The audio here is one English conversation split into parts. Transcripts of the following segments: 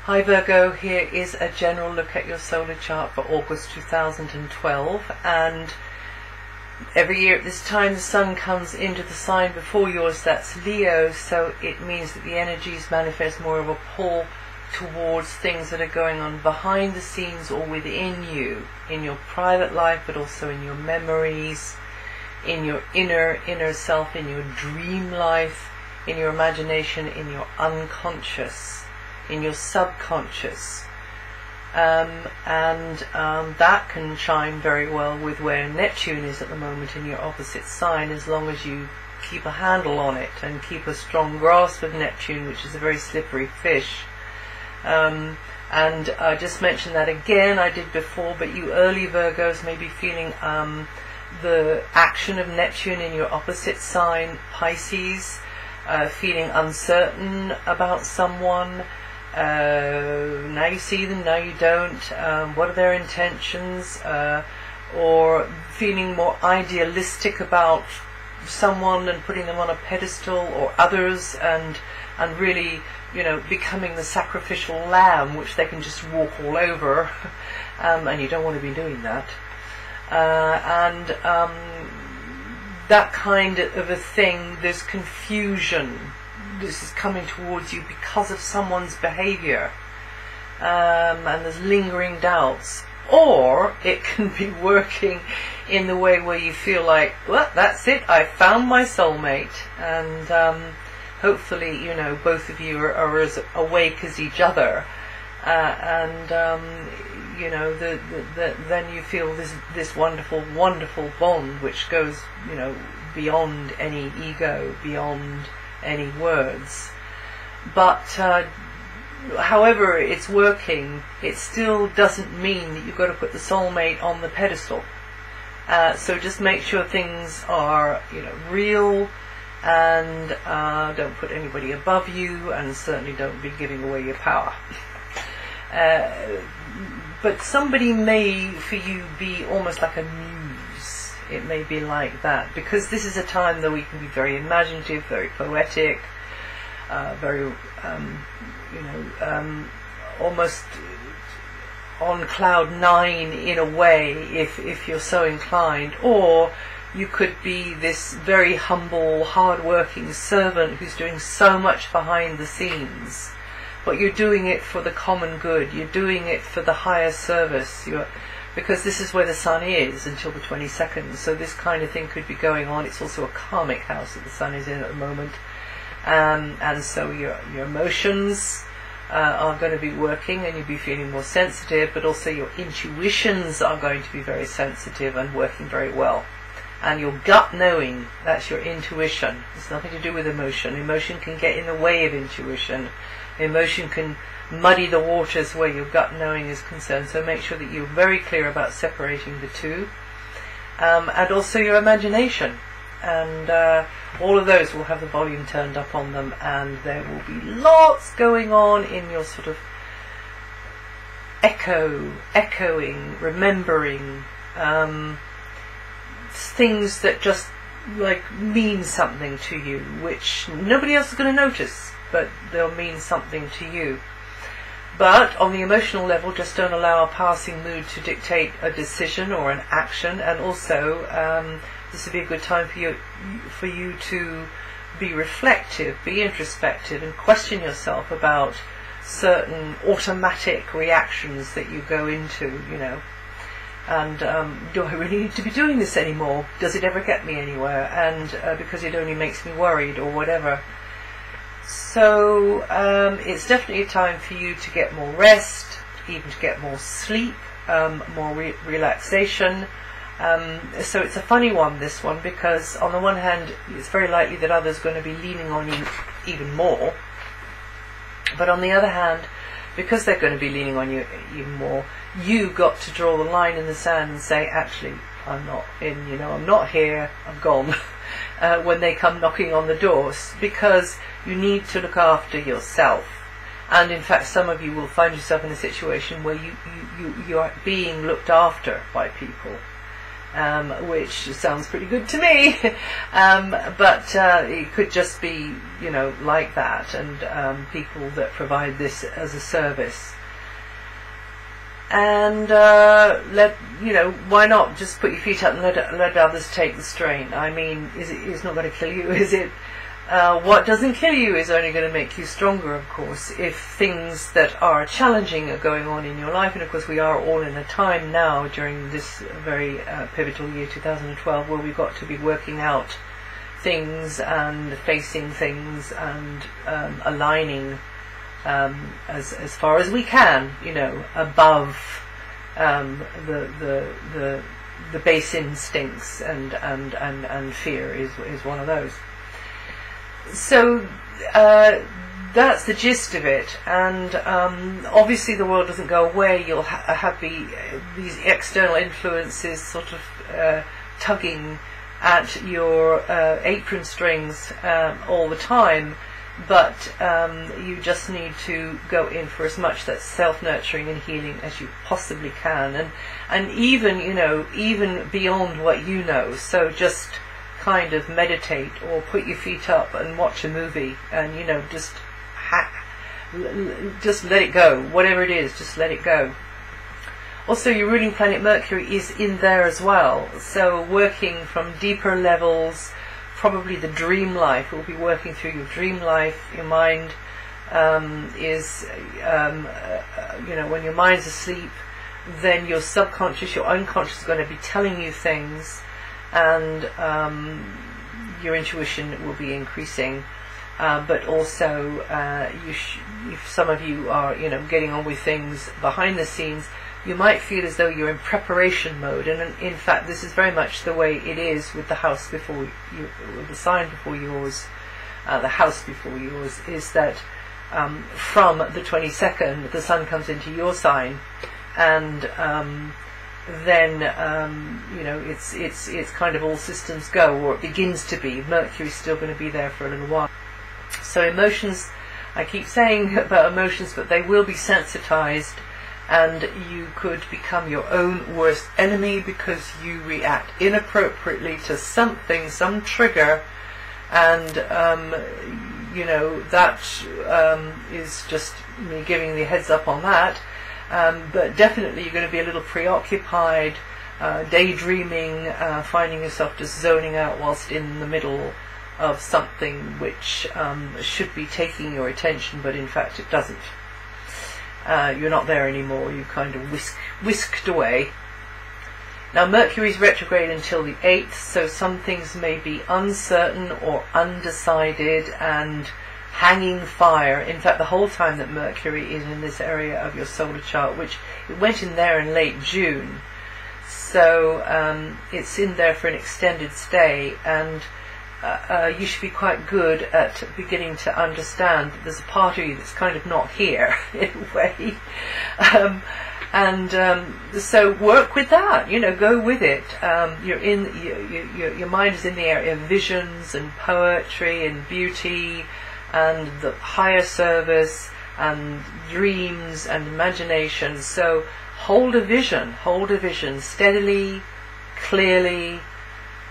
Hi Virgo, here is a general look at your solar chart for August 2012, and every year at this time the Sun comes into the sign before yours, that's Leo, so it means that the energies manifest more of a pull towards things that are going on behind the scenes or within you, in your private life, but also in your memories, in your inner self, in your dream life, in your imagination, in your unconscious, in your subconscious, and that can chime very well with where Neptune is at the moment in your opposite sign, as long as you keep a handle on it and keep a strong grasp of Neptune, which is a very slippery fish. And I just mentioned that again, I did before, but you early Virgos may be feeling the action of Neptune in your opposite sign, Pisces, feeling uncertain about someone. Now you see them, now you don't. What are their intentions? Or feeling more idealistic about someone and putting them on a pedestal, or others, and really, becoming the sacrificial lamb which they can just walk all over. And you don't want to be doing that. That kind of a thing, there's confusion. This is coming towards you because of someone's behavior, and there's lingering doubts. Or it can be working in the way where you feel like, well, that's it, I found my soulmate, and hopefully, both of you are as awake as each other, then you feel this wonderful bond which goes, beyond any ego, beyond any words. But however it's working, it still doesn't mean that you've got to put the soulmate on the pedestal. So just make sure things are real, and don't put anybody above you, and certainly don't be giving away your power. But somebody may for you be almost like a muse. It may be like that, because this is a time that we can be very imaginative, very poetic, very, almost on cloud nine in a way, if you're so inclined. Or you could be this very humble, hard-working servant who's doing so much behind the scenes, but you're doing it for the common good. You're doing it for the higher service. Because this is where the Sun is until the 22nd, so this kind of thing could be going on. It's also a karmic house that the Sun is in at the moment, and so your emotions are going to be working, and you'll be feeling more sensitive, but also your intuitions are going to be very sensitive and working very well. And your gut knowing, that's your intuition. It's nothing to do with emotion. Emotion can get in the way of intuition. Emotion can muddy the waters where your gut knowing is concerned, so make sure that you're very clear about separating the two. And also your imagination, and all of those will have the volume turned up on them, and there will be lots going on in your sort of echoing, remembering, things that just mean something to you, which nobody else is going to notice, but they'll mean something to you. But on the emotional level, just don't allow a passing mood to dictate a decision or an action. And also, this would be a good time for you to be reflective, be introspective, and question yourself about certain automatic reactions that you go into, And do I really need to be doing this anymore? Does it ever get me anywhere? And because it only makes me worried, or whatever. So it's definitely a time for you to get more rest, even to get more sleep, more relaxation. So it's a funny one, this one, because on the one hand, it's very likely that others are going to be leaning on you even more. But on the other hand, because they're going to be leaning on you even more, you got to draw the line in the sand and say, actually, I'm not in, I'm not here, I'm gone. When they come knocking on the doors, because you need to look after yourself. And in fact, some of you will find yourself in a situation where you are being looked after by people. which sounds pretty good to me. But it could just be, like that, and people that provide this as a service. And why not just put your feet up and let others take the strain? I mean, it's not going to kill you, is it? What doesn't kill you is only going to make you stronger, of course, if things that are challenging are going on in your life. And of course we are all in a time now during this very pivotal year 2012 where we've got to be working out things and facing things and aligning as far as we can, above the base instincts, and fear is one of those. So that's the gist of it, and obviously the world doesn't go away. You'll have these external influences sort of tugging at your apron strings all the time, but you just need to go in for as much that self-nurturing and healing as you possibly can, and even beyond what you know. So just kind of meditate or put your feet up and watch a movie, and just let it go. Whatever it is, just let it go. Also, your ruling planet Mercury is in there as well, so working from deeper levels, probably the dream life. Will be working through your dream life. Your mind is when your mind's asleep, then your subconscious, your unconscious is going to be telling you things, and your intuition will be increasing, but also if some of you are getting on with things behind the scenes, you might feel as though you're in preparation mode. And in fact, this is very much the way it is with the house before you, with the sign before yours, the house before yours, is that from the 22nd the sun comes into your sign, and then it's kind of all systems go, or it begins to be. Mercury's still going to be there for a little while. So emotions, I keep saying about emotions, but they will be sensitized, and you could become your own worst enemy because you react inappropriately to something, some trigger, and that is just me giving the heads up on that. But definitely you're going to be a little preoccupied, daydreaming, finding yourself just zoning out whilst in the middle of something which should be taking your attention, but in fact it doesn't. You're not there anymore. You kind of whisked away. Now Mercury's retrograde until the 8th, so some things may be uncertain or undecided and hanging fire. In fact, the whole time that Mercury is in this area of your solar chart, which it went in there in late June, so it's in there for an extended stay, and you should be quite good at beginning to understand that there's a part of you that's kind of not here in a way, so work with that. Go with it. Your mind is in the area of visions and poetry and beauty and the higher service and dreams and imagination. So hold a vision steadily, clearly,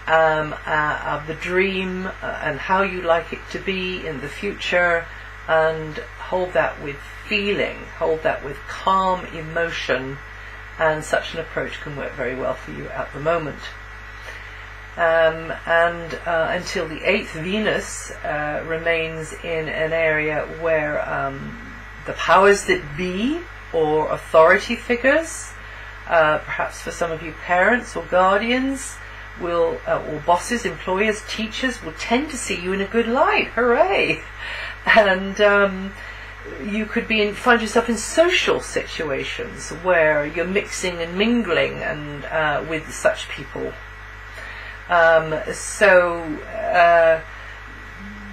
of the dream and how you like it to be in the future, and hold that with feeling, hold that with calm emotion, and such an approach can work very well for you at the moment. Until the 8th, Venus remains in an area where the powers that be, or authority figures, perhaps for some of you parents or guardians, or bosses, employers, teachers, will tend to see you in a good light. Hooray! And you could find yourself in social situations where you're mixing and mingling and with such people.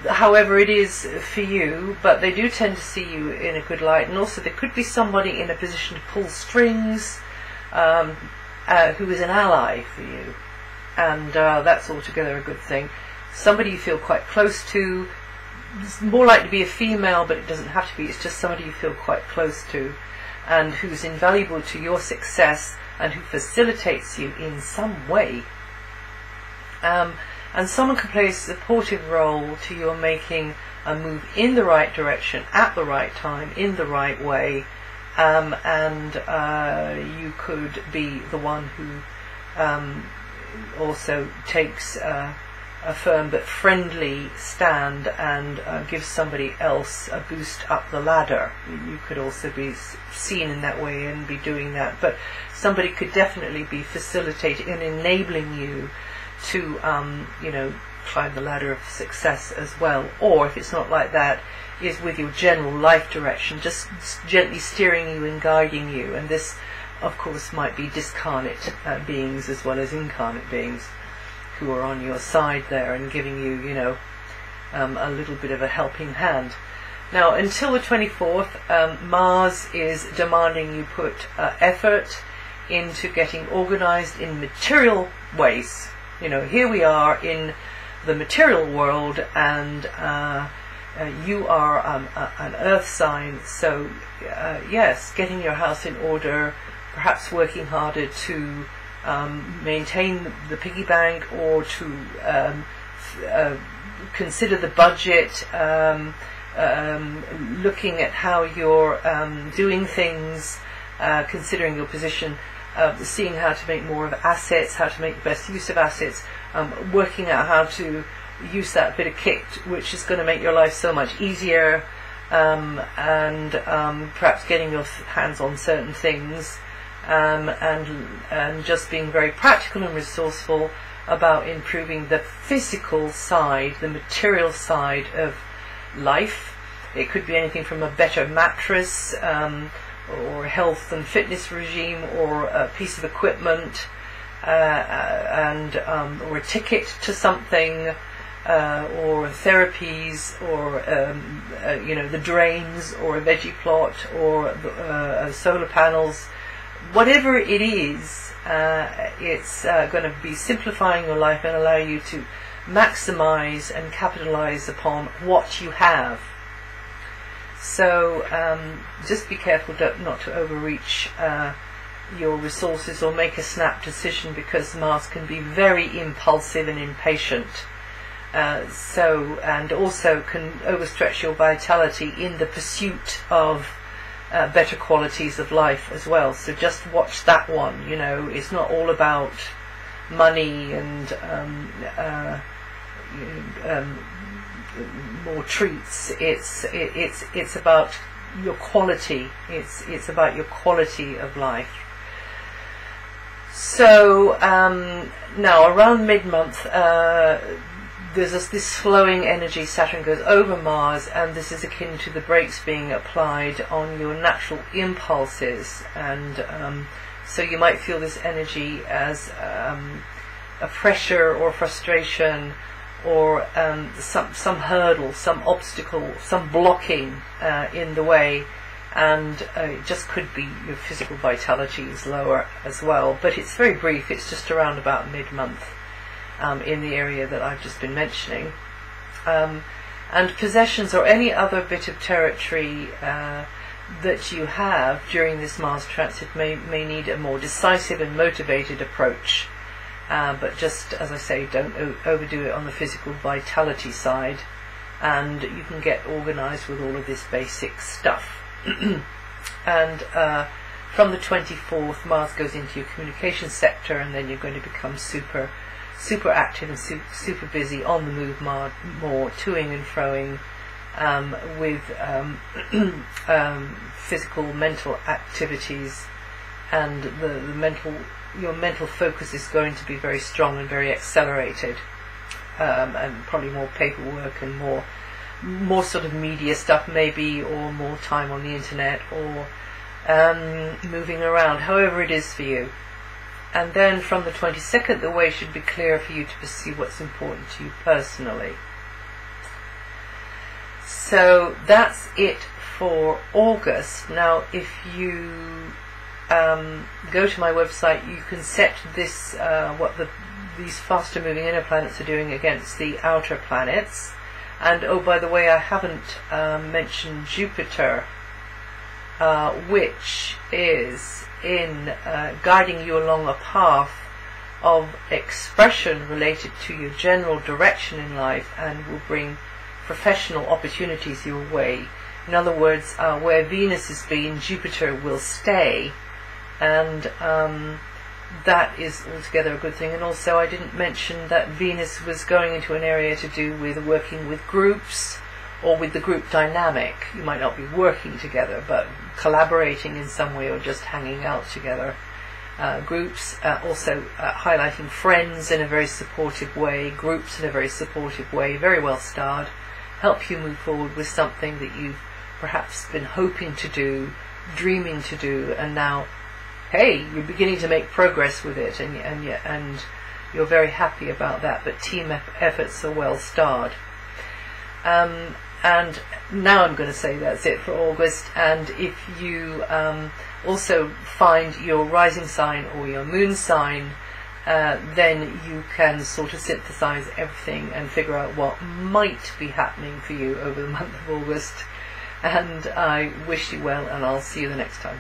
However it is for you, but they do tend to see you in a good light. And also there could be somebody in a position to pull strings who is an ally for you, and that's altogether a good thing. Somebody you feel quite close to. It's more likely to be a female, but it doesn't have to be. It's just somebody you feel quite close to, and who's invaluable to your success and who facilitates you in some way. And someone can play a supportive role to your making a move in the right direction, at the right time, in the right way, and you could be the one who also takes a firm but friendly stand and gives somebody else a boost up the ladder. You could also be seen in that way and be doing that, but somebody could definitely be facilitating and enabling you to climb the ladder of success as well. Or if it's not like that, is with your general life direction, just gently steering you and guiding you. And this, of course, might be discarnate beings as well as incarnate beings who are on your side there and giving you, a little bit of a helping hand. Now, until the 24th, Mars is demanding you put effort into getting organized in material ways. Here we are in the material world, and you are an earth sign, so yes, getting your house in order, perhaps working harder to maintain the piggy bank, or to consider the budget, looking at how you're doing things, considering your position, seeing how to make more of assets, how to make the best use of assets, working out how to use that bit of kit which is going to make your life so much easier, and perhaps getting your hands on certain things, and just being very practical and resourceful about improving the physical side, the material side of life. It could be anything from a better mattress, or health and fitness regime, or a piece of equipment, or a ticket to something, or therapies, or the drains, or a veggie plot, or solar panels. Whatever it is, it's going to be simplifying your life and allow you to maximize and capitalize upon what you have. So just be careful not to overreach your resources or make a snap decision, because Mars can be very impulsive and impatient. And also can overstretch your vitality in the pursuit of better qualities of life as well. So just watch that one. It's not all about money and more treats. It's about your quality. It's about your quality of life. So now around mid-month, there's this flowing energy. Saturn goes over Mars, and this is akin to the brakes being applied on your natural impulses, and so you might feel this energy as a pressure or frustration, or some hurdle, some obstacle, some blocking in the way, and it just could be your physical vitality is lower as well. But it's very brief. It's just around about mid-month in the area that I've just been mentioning. And possessions or any other bit of territory that you have during this Mars transit may need a more decisive and motivated approach. But just, as I say, don't overdo it on the physical vitality side, and you can get organized with all of this basic stuff. And from the 24th, Mars goes into your communication sector, and then you're going to become super active and super busy, on the move, more toing and froing, with physical, mental activities, and your mental focus is going to be very strong and very accelerated, and probably more paperwork and more sort of media stuff maybe, or more time on the internet, or moving around, however it is for you. And then from the 22nd, the way should be clear for you to pursue what's important to you personally. So that's it for August. Now, if you go to my website, you can set this what these faster moving inner planets are doing against the outer planets. And oh, by the way, I haven't mentioned Jupiter which is in guiding you along a path of expression related to your general direction in life, and will bring professional opportunities your way. In other words, where Venus has been, Jupiter will stay, and that is altogether a good thing. And also, I didn't mention that Venus was going into an area to do with working with groups, or with the group dynamic. You might not be working together, but collaborating in some way, or just hanging out together. Groups, also highlighting friends in a very supportive way, groups in a very supportive way, very well starred, help you move forward with something that you've perhaps been hoping to do, dreaming to do, and now, hey, you're beginning to make progress with it, and you're very happy about that, but team efforts are well starred. And now I'm going to say that's it for August. And if you also find your rising sign or your moon sign, then you can sort of synthesize everything and figure out what might be happening for you over the month of August. And I wish you well, and I'll see you the next time.